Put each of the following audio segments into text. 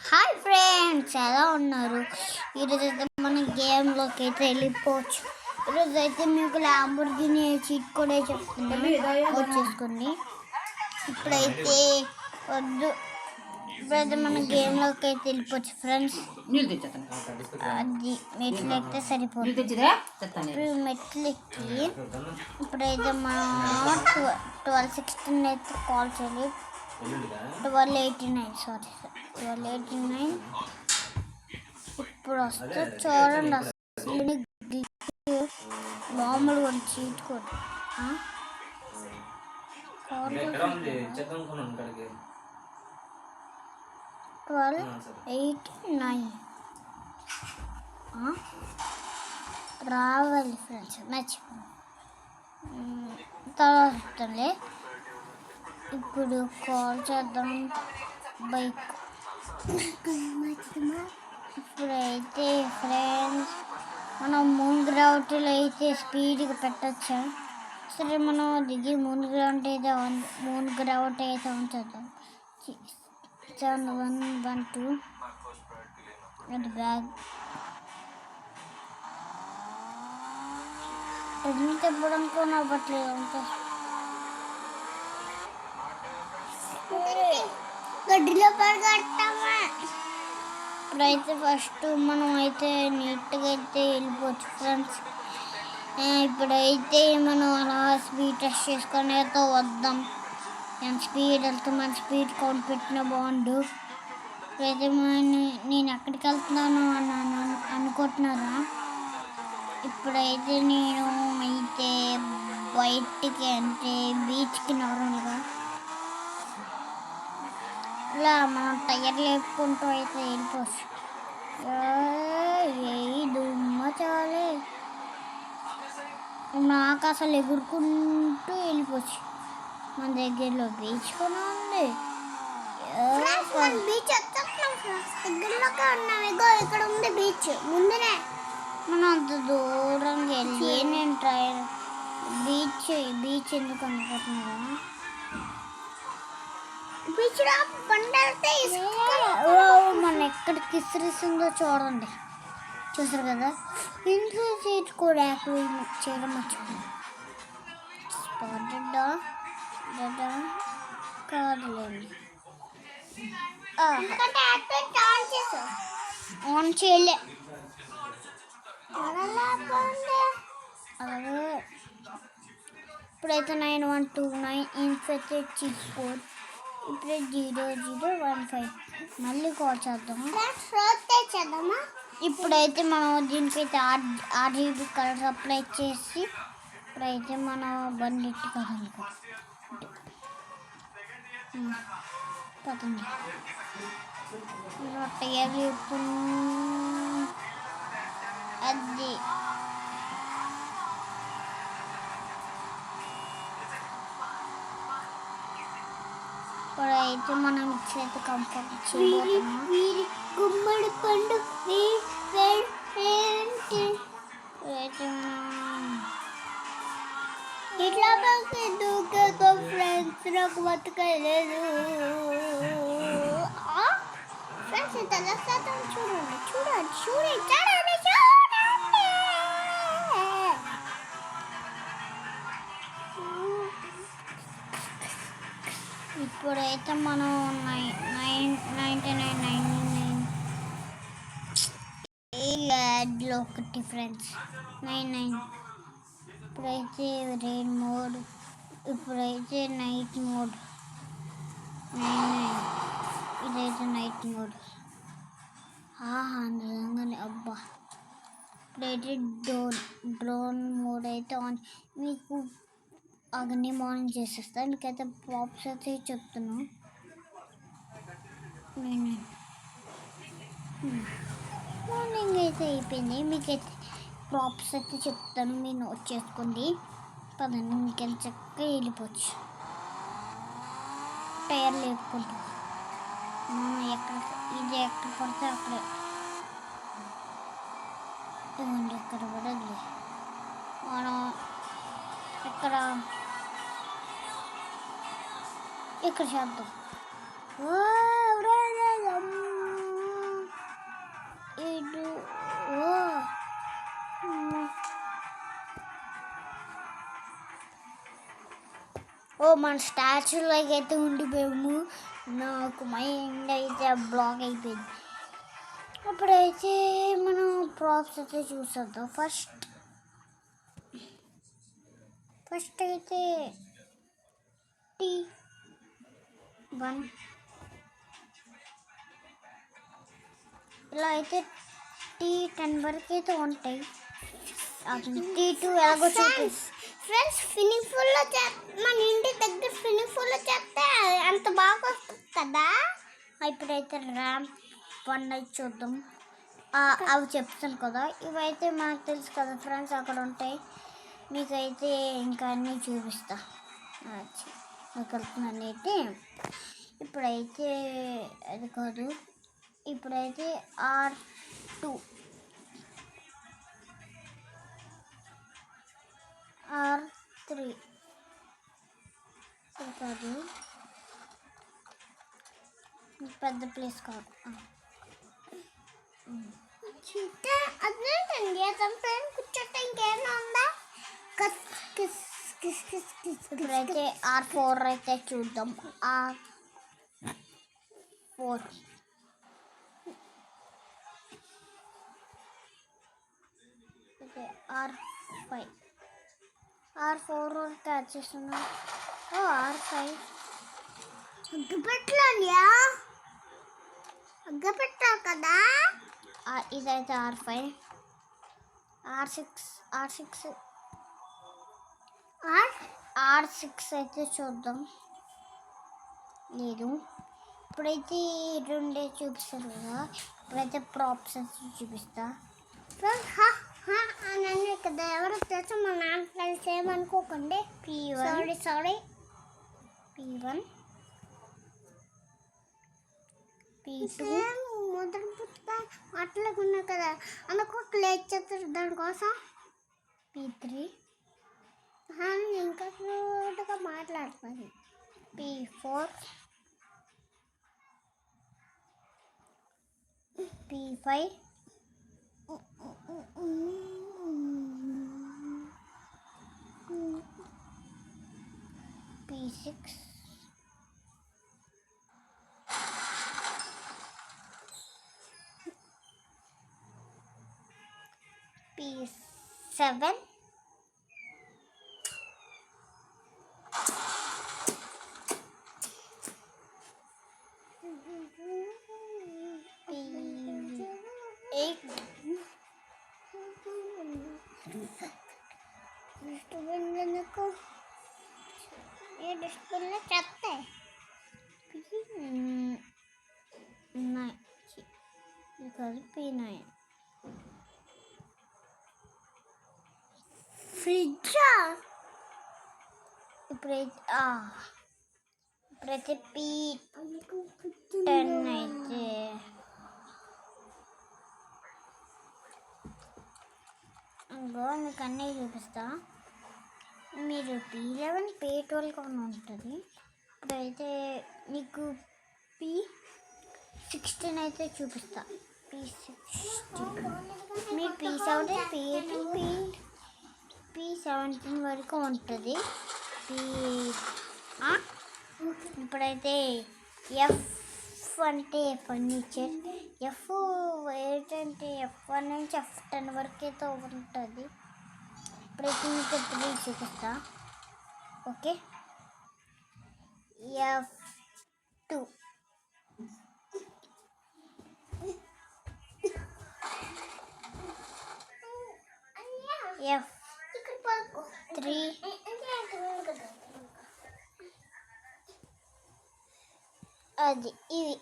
Hi friends, ఎలా ఉన్నారు? ఈరోజు అయితే మన గేమ్లోకి అయితే వెళ్ళిపోవచ్చు. ఈరోజు అయితే మీకు ల్యాంబోర్గిని చీట్ కూడా చెప్తున్నాను, వచ్చేసుకోండి. ఇప్పుడైతే వద్దు, ఇప్పుడైతే మన గేమ్లోకి అయితే వెళ్ళిపోవచ్చు ఫ్రెండ్స్. అది మెట్లు ఎక్కితే సరిపోతుంది. ఇప్పుడు మెట్లు ఎక్కి ఇప్పుడైతే మనం 12-16 అయితే కాల్ చేయాలి. 1289 ఇప్పుడు వస్తే చూడండి. అసలు మామూలుగా చీట్ కోడ్ 1289 రావాలి ఫ్రెండ్స్. మర్చిపోయి తర్వాత చెప్తానులే. ఇప్పుడు కాల్ చేద్దాం బైక్. ఇప్పుడైతే ఫ్రెండ్స్ మనం మూన్ గ్రావిటీలో అయితే స్పీడ్గా పెట్టచ్చా? సరే, మనం దిగి మూన్ గ్రావిటీ అయితే ఆన్ చేద్దాం. 7112 అది బ్యాగ్ ఎంత ఎప్పుడనుకో అవ్వట్లేదు. అంత గడ్డిలో పడగొట్టామా. ఇప్పుడైతే ఫస్ట్ మనం అయితే నీట్గా అయితే వెళ్ళిపోవచ్చు ఫ్రెండ్స్. ఇప్పుడైతే మనం అలా స్పీడ్ టెస్ట్ చేసుకొని అయితే వద్దాం. ఎంత స్పీడ్ వెళ్తే మన స్పీడ్ కౌంట్ పెట్టిన బాగుండు. ఇప్పుడైతే నేను ఎక్కడికి వెళ్తున్నాను అని అనుకుంటున్నారా? ఇప్పుడైతే నేను అయితే బయటికి అంటే బీచ్కి నార్మల్గా ఇలా మనం టైర్ లేపుకుంటూ అయితే వెళ్ళిపోవచ్చు. ఏ దుమ్మ చాలే, నాకు అసలు ఎగురుకుంటూ వెళ్ళిపోవచ్చు. మన దగ్గరలో బీచ్ కూడా ఉంది. బీచ్ దగ్గరలోకే ఉన్నాం. ఇక్కడ ఉంది బీచ్ ముందునే. మనం అంత దూరంగా వెళ్ళి నేను బీచ్ ఎందుకు అనుకుంటున్నారా? మన ఎక్కడికి ఇసిరిస్తుందో చూడండి. చూసారు కదా, ఇంట్లో సీట్ కూడా యాక్టివేట్ చేయడం మర్చిపోయింది. స్పాటెడ్ కాదులేండి, ఆన్ చేయలే. అలాగే ఇప్పుడైతే 9129 ఇన్ఫెక్టెడ్ చీట్ కోడ్. ఇప్పుడే 0015 మళ్ళీ కాల్ చేద్దాము. ఇప్పుడైతే మనం దీనికైతే RGB కలర్ అప్లై చేసి ఇప్పుడైతే మనం బండి ఎట్టుకోవాలనుకో పదండి. అది ఇప్పుడైతే మనం మిక్స్ అయితే కంఫర్ట్ గుమ్మడి పండు ఇట్లా దూకేతో ఫ్రెండ్స్ నాకు బతకలేదు. ఫ్రెండ్స్ చూడండి చూడండి చూడండి చూడండి చూడండి. ఇప్పుడైతే మనం 9999 యాడ్లో ఒకటి ఫ్రెండ్స్ 99. ఇప్పుడైతే రెయిన్ మోడ్, ఇప్పుడైతే నైట్ మోడ్ 99. ఇదైతే నైట్ మోడ్. నిజంగానే అబ్బా. ఇప్పుడైతే డ్రోన్ మోడ్ అయితే ఆన్. మీకు అవన్నీ మార్నింగ్ చేసేస్తాను. మీకైతే ప్రాప్స్ అయితే చెప్తున్నాను. మార్నింగ్ అయితే అయిపోయింది. మీకైతే ప్రాప్స్ అయితే చెప్తాను, మీరు నోట్ చేసుకోండి. పదండి, మీకైతే చక్కగా వెళ్ళిపోవచ్చు. టైర్ లేపుకుంటాం. ఇది ఎక్కడ పడితే అక్కడే ఇవ్వండి. ఎక్కడ పడదు మనం ఇక్కడ చేద్దాం. మన స్టాచ్యూలోకి అయితే ఉండిపోయాము. నాకు మైండ్ అయితే బ్లాక్ అయిపోయింది. అప్పుడైతే మనం ప్రాప్స్ అయితే చూసేద్దాం. ఫస్ట్ అయితే T1 ఇలా అయితే T10 వరకు అయితే ఉంటాయి. T2 ఎలాగో చూపిస్తుంది. ఫ్రెండ్స్ స్విమ్మింగ్ పూల్లో మన ఇంటి దగ్గర స్విమ్మింగ్ పూల్లో చేస్తే అంత బాగా వస్తుంది కదా. ఇప్పుడైతే ర్యాంప్ 1 అయితే చూద్దాం. అవి చెప్తాను కదా, ఇవైతే మనకు తెలుసు కదా ఫ్రెండ్స్, అక్కడ ఉంటాయి. మీకైతే ఇంకా అన్నీ చూపిస్తా. నాకు వెళ్తున్నాను అయితే. ఇప్పుడైతే అది కాదు, ఇప్పుడైతే R2 R3 కాదు, పెద్ద ప్లేస్ కాదు. అదేంటండి అతని ఫ్రెండ్ కూర్చోటం ఇంకేమైనా ఉందా? ఇప్పుడైతే R4 అయితే చూద్దాం. R4 R5 R4 వరకు యాడ్ చేస్తున్నా. R5 అగ్గపెట్టావు కదా. ఇదైతే R5 R6 అయితే చూద్దాం. లేదు, ఇప్పుడైతే రెండే చూపిస్తాను కదా. ఇప్పుడైతే ప్రాప్స్ అయితే చూపిస్తా. నన్ను ఇక్కడ ఎవరు తెచ్చు మా నాన్న ఫ్రెండ్స్ ఏమనుకోకండి. P1 సారీ P1 P2 మొదటి పుస్తకం అట్లగా ఉన్నాయి కదా, అందుకు క్లియర్ చేస్తారు దానికోసం. P3 ఇంకా క్యూట్గా మాట్లాడుతుంది. P4 P5 P6 P7 P8 డస్ట్బిన్లో చెత్త. P9 fridge. ఇప్పుడైతే P10 అయితే మీకు అన్నీ చూపిస్తా. మీరు P11 P12 కూడా ఉంటుంది. ఇప్పుడైతే నీకు P16 అయితే చూపిస్తా. P16 మీ P17 P18 P17 వరకు ఉంటుంది. ఇప్పుడైతే F అంటే ఫర్నిచర్, F8 అంటే F1 నుంచి F10 వరకు అయితే ఉంటుంది. ఇప్పుడైతే మీకు 3 చూపిస్తా. ఓకే, F2 F3 అది ఇవి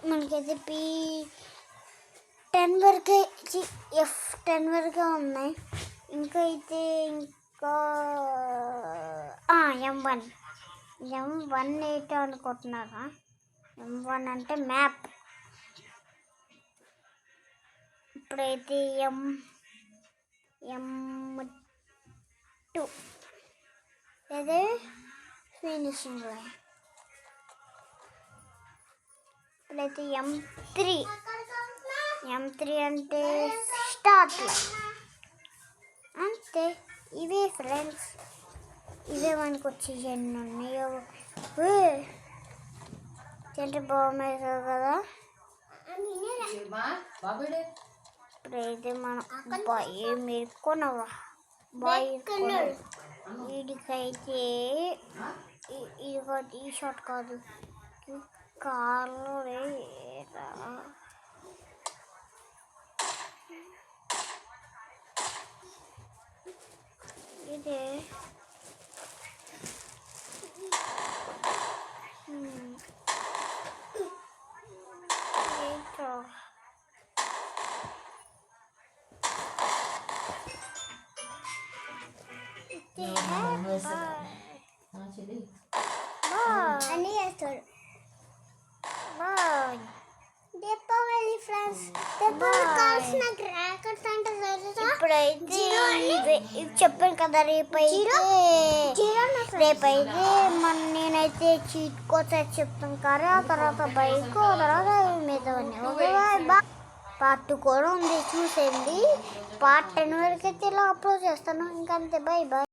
మనకైతే P10 వరకే F10 వరకే ఉన్నాయి. ఇంకా అయితే M1 ఏంటో అనుకుంటున్నారా? M1 అంటే మ్యాప్. ఇప్పుడైతే M2 అదే ఫినిషింగ్ లైన్. ఇప్పుడైతే M3 అంటే స్టార్ట్ లైన్. అంతే, ఇవే ఫ్రెండ్స్, ఇవే మనకు వచ్చి ఎన్ని ఉన్నాయో. ఏంటి బాగున్నాయి కదా. ఇప్పుడైతే మనం బాయ్ మేరుకున్నావా బాయ్ వీడికైతే ఇది ఈ షాట్ కాదు, కార్లో ఇదే అని చేస్తాడు. దీపావళి ఫ్రెండ్స్, దీపావళి కావాల్సిన క్రాకర్స్ అంటే ఇప్పుడైతే ఇవి చెప్పాను కదా. రేపైతే నేనైతే చీట్ కోసం చెప్తాను కానీ ఆ తర్వాత బైక్ తర్వాత మీద పార్ట్ 2 కూడా ఉంది, చూసేయండి. పార్ట్ 10 వరకు అయితే ఇలా అప్లోడ్ చేస్తాను. ఇంకంతే, బై బాయ్.